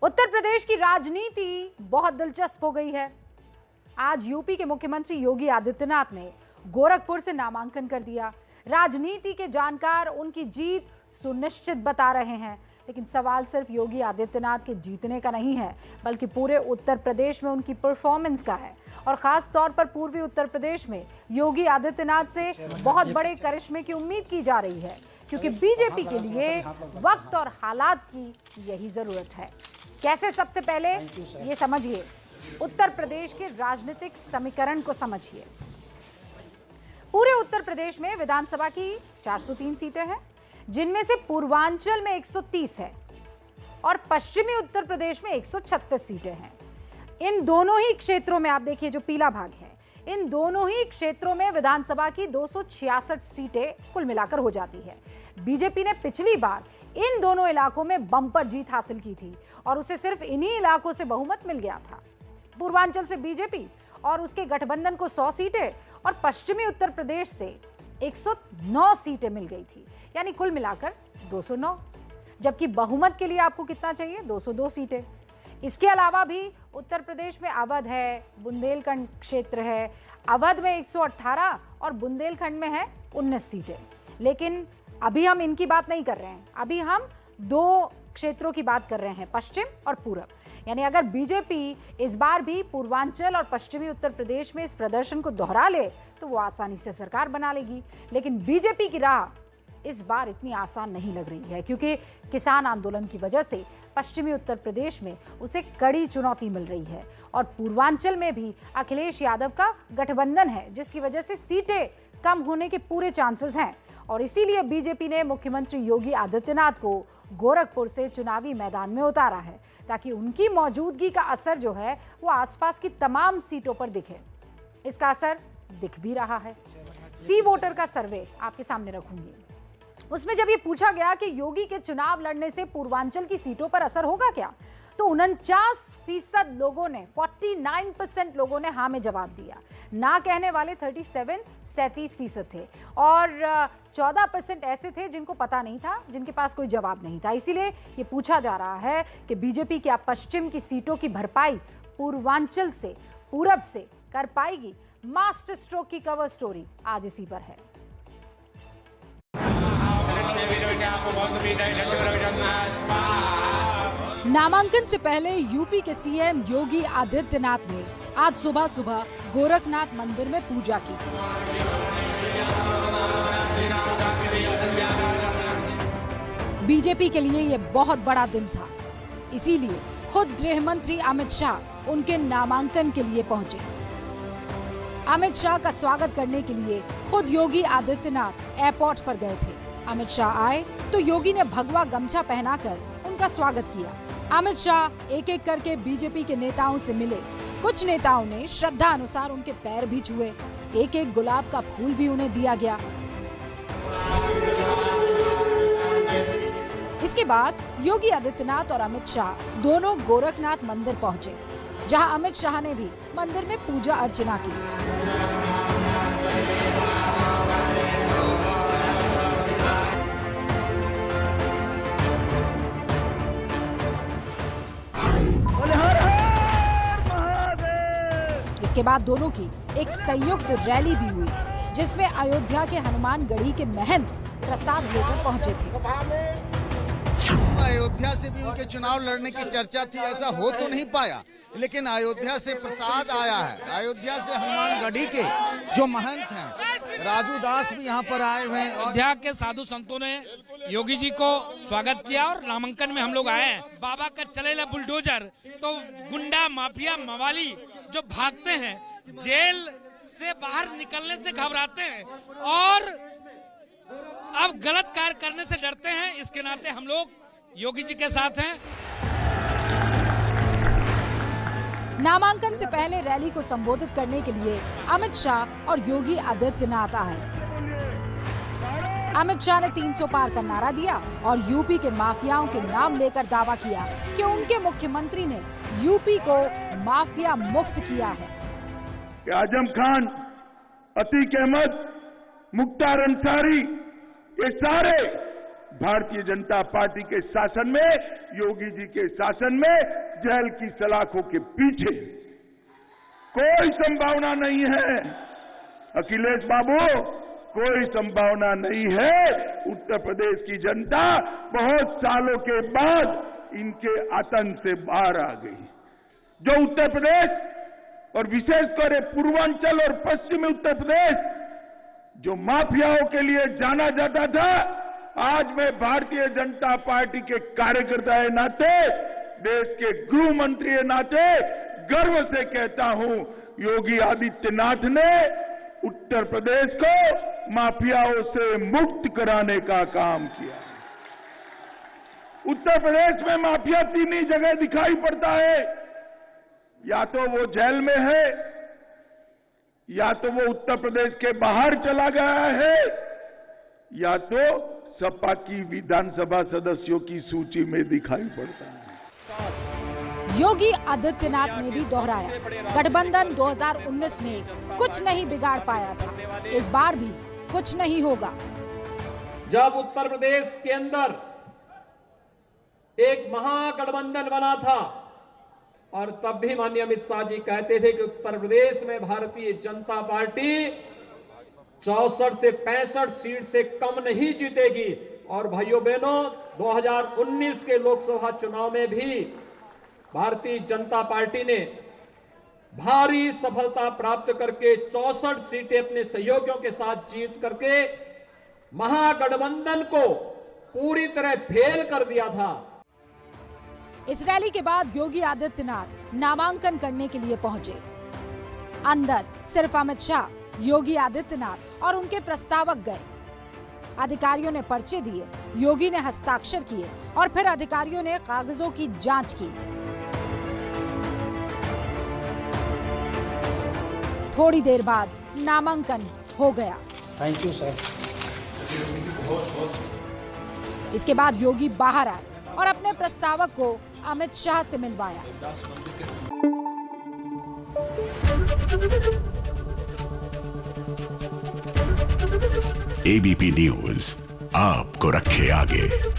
उत्तर प्रदेश की राजनीति बहुत दिलचस्प हो गई है। आज यूपी के मुख्यमंत्री योगी आदित्यनाथ ने गोरखपुर से नामांकन कर दिया। राजनीति के जानकार उनकी जीत सुनिश्चित बता रहे हैं, लेकिन सवाल सिर्फ योगी आदित्यनाथ के जीतने का नहीं है, बल्कि पूरे उत्तर प्रदेश में उनकी परफॉर्मेंस का है। और खास तौर पर पूर्वी उत्तर प्रदेश में योगी आदित्यनाथ से बहुत बड़े करिश्मे की उम्मीद की जा रही है, क्योंकि बीजेपी के लिए वक्त और हालात की यही जरूरत है। कैसे? सबसे पहले ये समझिए, उत्तर प्रदेश के राजनीतिक समीकरण को समझिए। पूरे उत्तर प्रदेश में विधानसभा की 403 सीटें हैं, जिनमें से पूर्वांचल में 130 है और पश्चिमी उत्तर प्रदेश में 136 सीटें हैं। इन दोनों ही क्षेत्रों में आप देखिए, जो पीला भाग है, इन दोनों ही क्षेत्रों में विधानसभा की 266 सीटें कुल मिलाकर हो जाती है। बीजेपी ने पिछली बार इन दोनों इलाकों में बम्पर जीत हासिल की थी और उसे सिर्फ इन्हीं इलाकों से बहुमत मिल गया था। पूर्वांचल से बीजेपी और उसके गठबंधन को 100 सीटें और पश्चिमी उत्तर प्रदेश से 109 सीटें मिल गई थी, यानी कुल मिलाकर 209। जबकि बहुमत के लिए आपको कितना चाहिए? 202 सीटें। इसके अलावा भी उत्तर प्रदेश में अवध है, बुंदेलखंड क्षेत्र है। अवध में 118 और बुंदेलखंड में है 19 सीटें। लेकिन अभी हम इनकी बात नहीं कर रहे हैं, अभी हम दो क्षेत्रों की बात कर रहे हैं, पश्चिम और पूरब। यानी अगर बीजेपी इस बार भी पूर्वांचल और पश्चिमी उत्तर प्रदेश में इस प्रदर्शन को दोहरा ले तो वो आसानी से सरकार बना लेगी। लेकिन बीजेपी की राह इस बार इतनी आसान नहीं लग रही है, क्योंकि किसान आंदोलन की वजह से पश्चिमी उत्तर प्रदेश में उसे कड़ी चुनौती मिल रही है और पूर्वांचल में भी अखिलेश यादव का गठबंधन है, जिसकी वजह से सीटें कम होने के पूरे चांसेस हैं। और इसीलिए बीजेपी ने मुख्यमंत्री योगी आदित्यनाथ को गोरखपुर से चुनावी मैदान में उतारा है, ताकि उनकी मौजूदगी का असर जो है वो आसपास की तमाम सीटों पर दिखे। इसका असर दिख भी रहा है। सी वोटर का सर्वे आपके सामने रखूंगी। उसमें जब ये पूछा गया कि योगी के चुनाव लड़ने से पूर्वांचल की सीटों पर असर होगा क्या, तो 49% लोगों ने, 49% लोगों ने हाँ में जवाब दिया। ना कहने वाले 37% थे और 14% ऐसे थे जिनको पता नहीं था, जिनके पास कोई जवाब नहीं था। इसीलिए ये पूछा जा रहा है कि बीजेपी क्या पश्चिम की सीटों की भरपाई पूर्वांचल से, पूरब से कर पाएगी? मास्टर स्ट्रोक की कवर स्टोरी आज इसी पर है। नामांकन से पहले यूपी के सीएम योगी आदित्यनाथ ने आज सुबह सुबह गोरखनाथ मंदिर में पूजा की। बीजेपी के लिए ये बहुत बड़ा दिन था, इसीलिए खुद गृह मंत्री अमित शाह उनके नामांकन के लिए पहुंचे। अमित शाह का स्वागत करने के लिए खुद योगी आदित्यनाथ एयरपोर्ट पर गए थे। अमित शाह आए तो योगी ने भगवा गमछा पहनाकर उनका स्वागत किया। अमित शाह एक एक करके बीजेपी के नेताओं से मिले। कुछ नेताओं ने श्रद्धा अनुसार उनके पैर भी छुए। एक एक गुलाब का फूल भी उन्हें दिया गया। इसके बाद योगी आदित्यनाथ और अमित शाह दोनों गोरखनाथ मंदिर पहुंचे, जहां अमित शाह ने भी मंदिर में पूजा अर्चना की। इसके बाद दोनों की एक संयुक्त रैली भी हुई, जिसमें अयोध्या के हनुमानगढ़ी के महंत प्रसाद लेकर पहुंचे थे। अयोध्या से भी उनके चुनाव लड़ने की चर्चा थी, ऐसा हो तो नहीं पाया, लेकिन अयोध्या से प्रसाद आया है। अयोध्या से हनुमानगढ़ी के जो महंत हैं, राजू दास भी यहाँ पर आए हुए हैं। अयोध्या के साधु संतों ने योगी जी को स्वागत किया और नामांकन में हम लोग आए हैं। बाबा का चलेला बुलडोजर, तो गुंडा माफिया मवाली जो भागते हैं, जेल से बाहर निकलने से घबराते हैं और अब गलत कार्य करने से डरते हैं। इसके नाते हम लोग योगी जी के साथ हैं। नामांकन से पहले रैली को संबोधित करने के लिए अमित शाह और योगी आदित्यनाथ आए। अमित शाह ने 300 पार का नारा दिया और यूपी के माफियाओं के नाम लेकर दावा किया कि उनके मुख्यमंत्री ने यूपी को माफिया मुक्त किया है। आजम खान, अतीक अहमद, मुख्तार अंसारी, ये सारे भारतीय जनता पार्टी के शासन में, योगी जी के शासन में जेल की सलाखों के पीछे कोई संभावना नहीं है। अखिलेश बाबू, कोई संभावना नहीं है। उत्तर प्रदेश की जनता बहुत सालों के बाद इनके आतंक से बाहर आ गई। जो उत्तर प्रदेश और विशेषकर पूर्वांचल और पश्चिमी उत्तर प्रदेश जो माफियाओं के लिए जाना जाता था, आज मैं भारतीय जनता पार्टी के कार्यकर्ता के नाते, देश के गृह मंत्री के नाते गर्व से कहता हूं, योगी आदित्यनाथ ने उत्तर प्रदेश को माफियाओं से मुक्त कराने का काम किया। उत्तर प्रदेश में माफिया तीन ही जगह दिखाई पड़ता है, या तो वो जेल में है, या तो वो उत्तर प्रदेश के बाहर चला गया है, या तो सपा की विधानसभा सदस्यों की सूची में दिखाई पड़ता है। योगी आदित्यनाथ ने भी दोहराया, गठबंधन 2019 में कुछ नहीं बिगाड़ पाया था, इस बार भी कुछ नहीं होगा। जब उत्तर प्रदेश के अंदर एक महागठबंधन बना था और तब भी माननीय अमित शाह जी कहते थे कि उत्तर प्रदेश में भारतीय जनता पार्टी 64 से 65 सीट से कम नहीं जीतेगी। और भाइयों बहनों, 2019 के लोकसभा चुनाव में भी भारतीय जनता पार्टी ने भारी सफलता प्राप्त करके 64 सीटें अपने सहयोगियों के साथ जीत करके महागठबंधन को पूरी तरह फेल कर दिया था। इस रैली के बाद योगी आदित्यनाथ नामांकन करने के लिए पहुंचे। अंदर सिर्फ अमित शाह, योगी आदित्यनाथ और उनके प्रस्तावक गए। अधिकारियों ने पर्चे दिए, योगी ने हस्ताक्षर किए और फिर अधिकारियों ने कागजों की जांच की। थोड़ी देर बाद नामांकन हो गया। Thank you sir. इसके बाद योगी बाहर आए और अपने प्रस्तावक को अमित शाह से मिलवाया। एबीपी न्यूज आपको रखे आगे।